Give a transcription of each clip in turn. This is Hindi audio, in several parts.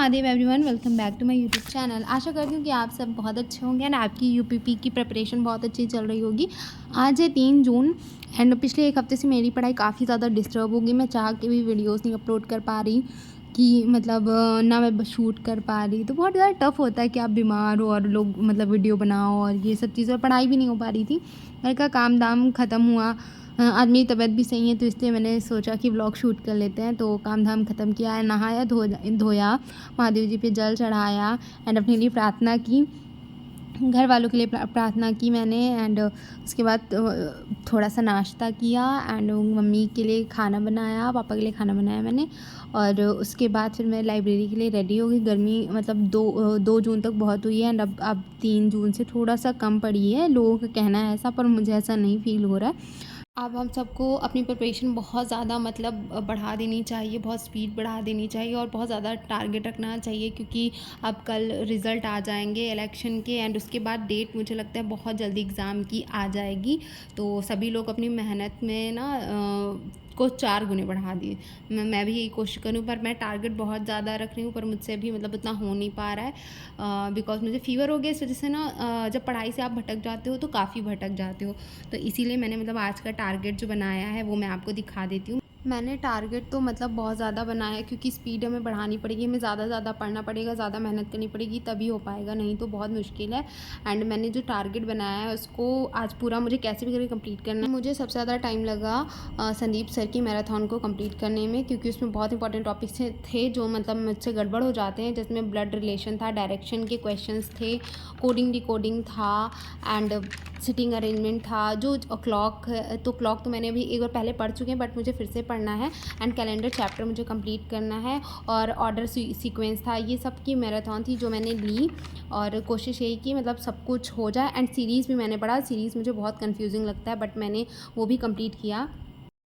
Mahadev everyone, welcome back to my YouTube channel. आशा करती हूँ कि आप सब बहुत अच्छे होंगे एंड आपकी यूपीपी की प्रिपरेशन बहुत अच्छी चल रही होगी। आज है 3 जून एंड पिछले एक हफ्ते से मेरी पढ़ाई काफ़ी ज़्यादा डिस्टर्ब होगी। मैं चाह के भी वीडियोस नहीं अपलोड कर पा रही कि मतलब ना मैं शूट कर पा रही, तो बहुत ज़्यादा टफ़ होता है कि आप बीमार हो और लोग मतलब वीडियो बनाओ और ये सब चीज़ें, और पढ़ाई भी नहीं हो पा रही थी। घर का काम दाम ख़त्म हुआ, आज मेरी तबीयत भी सही है तो इसलिए मैंने सोचा कि व्लॉग शूट कर लेते हैं। तो काम धाम ख़त्म किया है, नहाया धोया, महादेव जी पे जल चढ़ाया एंड अपने लिए प्रार्थना की, घर वालों के लिए प्रार्थना की मैंने। एंड उसके बाद थोड़ा सा नाश्ता किया एंड मम्मी के लिए खाना बनाया, पापा के लिए खाना बनाया मैंने। और उसके बाद फिर मैं लाइब्रेरी के लिए रेडी हो गई। गर्मी मतलब 2 जून तक बहुत हुई है एंड अब 3 जून से थोड़ा सा कम पड़ी है। लोगों का कहना है ऐसा, पर मुझे ऐसा नहीं फील हो रहा है। अब हम सबको अपनी प्रिपरेशन बहुत ज़्यादा मतलब बढ़ा देनी चाहिए, बहुत स्पीड बढ़ा देनी चाहिए और बहुत ज़्यादा टारगेट रखना चाहिए, क्योंकि अब कल रिज़ल्ट आ जाएंगे इलेक्शन के एंड उसके बाद डेट मुझे लगता है बहुत जल्दी एग्ज़ाम की आ जाएगी। तो सभी लोग अपनी मेहनत में ना को 4 गुने बढ़ा दिए। मैं भी यही कोशिश करूँ, पर मैं टारगेट बहुत ज़्यादा रख रही हूँ, पर मुझसे भी मतलब उतना हो नहीं पा रहा है बिकॉज मुझे फ़ीवर हो गया। इस वजह से ना जब पढ़ाई से आप भटक जाते हो तो काफ़ी भटक जाते हो। तो इसीलिए मैंने मतलब आज का टारगेट जो बनाया है वो मैं आपको दिखा देती हूँ। मैंने टारगेट तो मतलब बहुत ज़्यादा बनाया है, क्योंकि स्पीड हमें बढ़ानी पड़ेगी, हमें ज़्यादा पढ़ना पड़ेगा, ज़्यादा मेहनत करनी पड़ेगी, तभी हो पाएगा, नहीं तो बहुत मुश्किल है। एंड मैंने जो टारगेट बनाया है उसको आज पूरा मुझे कैसे भी करके कंप्लीट करना है। मुझे सबसे ज़्यादा टाइम लगा संदीप सर की मैराथन को कंप्लीट करने में, क्योंकि उसमें बहुत इंपॉर्टेंट टॉपिक्स थे जो मतलब मुझसे गड़बड़ हो जाते हैं, जिसमें ब्लड रिलेशन था, डायरेक्शन के क्वेश्चंस थे, कोडिंग डिकोडिंग था एंड सिटिंग अरेंजमेंट था। जो क्लॉक तो मैंने अभी एक बार पहले पढ़ चुके हैं, बट मुझे फिर से पढ़ना है। एंड कैलेंडर चैप्टर मुझे कंप्लीट करना है और ऑर्डर सीक्वेंस था। ये सब की मैराथन थी जो मैंने ली और कोशिश यही की मतलब सब कुछ हो जाए। एंड सीरीज़ भी मैंने पढ़ा, सीरीज़ मुझे बहुत कंफ्यूजिंग लगता है, बट मैंने वो भी कंप्लीट किया।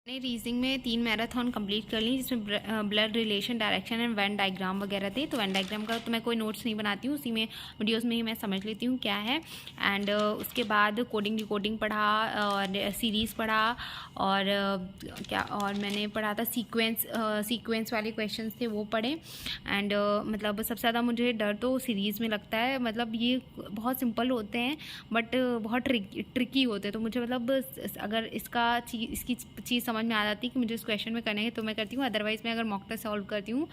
मैंने रीजनिंग में 3 मैराथन कंप्लीट कर ली, जिसमें blood relation, direction and Venn diagram वगैरह थे। तो वेन डायग्राम का तो मैं कोई नोट्स नहीं बनाती हूँ, उसी में वीडियोस में ही मैं समझ लेती हूँ क्या है। एंड उसके बाद कोडिंग डिकोडिंग पढ़ा और सीरीज़ पढ़ा और क्या और मैंने पढ़ा था सीक्वेंस वाले क्वेश्चन थे वो पढ़े। एंड मतलब सबसे ज़्यादा मुझे डर तो सीरीज़ में लगता है। मतलब ये बहुत सिंपल होते हैं बट बहुत ट्रिकी होते हैं। तो मुझे मतलब अगर इसकी चीज़ समझ में आ जाती है कि मुझे इस क्वेश्चन में करना है तो मैं करती हूँ, अदरवाइज़ मैं अगर मॉक टेस्ट सॉल्व करती हूँ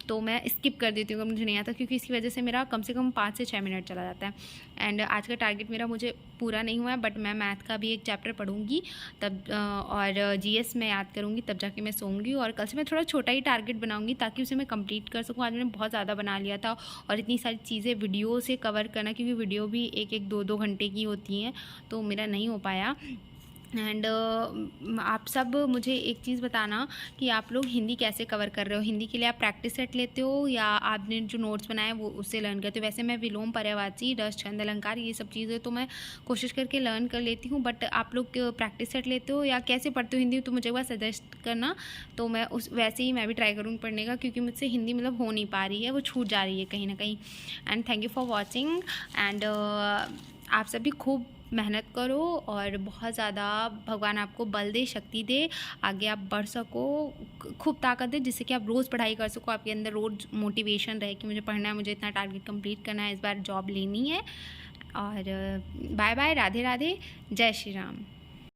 तो मैं स्किप कर देती हूँ अगर मुझे नहीं आता, क्योंकि इसकी वजह से मेरा कम से कम 5 से 6 मिनट चला जाता है। एंड आज का टारगेट मेरा मुझे पूरा नहीं हुआ है, बट मैं मैथ का भी एक चैप्टर पढ़ूंगी तब और जीएस में याद करूँगी, तब जाके मैं सोऊंगी। और कल से मैं थोड़ा छोटा ही टारगेट बनाऊँगी ताकि उसे मैं कंप्लीट कर सकूँ। आज मैंने बहुत ज़्यादा बना लिया था और इतनी सारी चीज़ें वीडियो से कवर करना, क्योंकि वीडियो भी 1-2 घंटे की होती हैं, तो मेरा नहीं हो पाया। एंड आप सब मुझे एक चीज़ बताना कि आप लोग हिंदी कैसे कवर कर रहे हो। हिंदी के लिए आप प्रैक्टिस सेट लेते हो या आपने जो नोट्स बनाए वो उससे लर्न करते हो। वैसे मैं विलोम, पर्यायवाची, रस, छंद, अलंकार, ये सब चीज़ें तो मैं कोशिश करके लर्न कर लेती हूँ, बट आप लोग प्रैक्टिस सेट लेते हो या कैसे पढ़ते हो हिंदी, तो मुझे एक बार सजेस्ट करना। तो मैं वैसे ही मैं भी ट्राई करूँगी पढ़ने का, क्योंकि मुझसे हिंदी मतलब हो नहीं पा रही है, वो छूट जा रही है कहीं ना कहीं। And thank you for watching. And आप सभी खूब मेहनत करो और बहुत ज़्यादा भगवान आपको बल दे, शक्ति दे, आगे आप बढ़ सको, खूब ताकत दे, जिससे कि आप रोज़ पढ़ाई कर सको, आपके अंदर रोज़ मोटिवेशन रहे कि मुझे पढ़ना है, मुझे इतना टारगेट कंप्लीट करना है, इस बार जॉब लेनी है। और बाय बाय, राधे राधे, जय श्री राम।